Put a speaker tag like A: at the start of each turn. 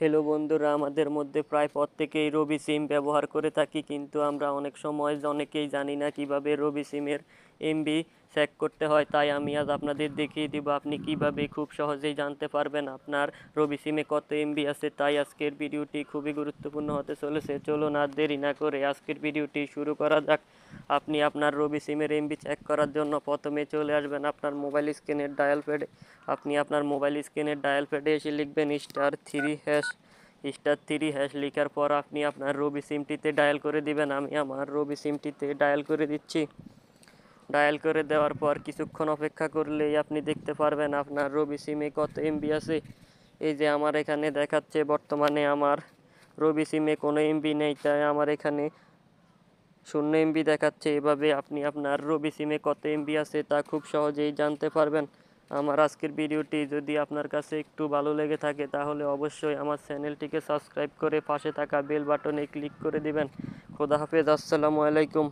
A: Hello বন্ধুরা, আমাদের মধ্যে প্রায় প্রত্যেকেই রবি সিম ব্যবহার করে থাকি, কিন্তু আমরা অনেক সময় অনেকেই জানি না কিভাবে রবি সিমের এমবি চেক করতে হয়। তাই আমি আজ আপনাদের দেখিয়ে দিব আপনি কিভাবে খুব সহজেই জানতে পারবেন আপনার রবি সিমে কত এমবি আছে। তাই আজকের ভিডিওটি খুবই গুরুত্বপূর্ণ হতে চলেছে। চলুন আর দেরি না করে আজকের ভিডিওটি শুরু করা যাক। আপনি আপনার রবি সিমের এমবি চেক করার জন্য প্রথমে চলে আসবেন আপনার মোবাইল স্ক্রিনের ডায়াল প্যাডে। আপনি আপনার মোবাইল স্ক্রিনের ডায়াল প্যাডে এসে লিখবেন *3# লেখার পর আপনি আপনার রবি সিমটিতে ডায়াল করে দিবেন। আমি আমার রবি সিমটিতে ডায়াল করে দিচ্ছি। ডায়াল করে দেওয়ার পর কিছুক্ষণ অপেক্ষা করলেই আপনি দেখতে পারবেন আপনার রবি সিমে কত এমবি আছে। এই যে আমার এখানে দেখাচ্ছে বর্তমানে আমার রবি সিমে কোনো এমবি নেই, তাই আমার এখানে 0 এমবি দেখাচ্ছে। এভাবে আপনি আপনার রবি সিমে কত এমবি আছে তা খুব সহজেই জানতে পারবেন। আমার আজকের ভিডিওটি যদি আপনার কাছে একটু ভালো লেগে থাকে তাহলে অবশ্যই আমার চ্যানেলটিকে সাবস্ক্রাইব করে পাশে থাকা বেল বাটনে ক্লিক করে দিবেন। খোদা হাফেজ, আসসালামু আলাইকুম।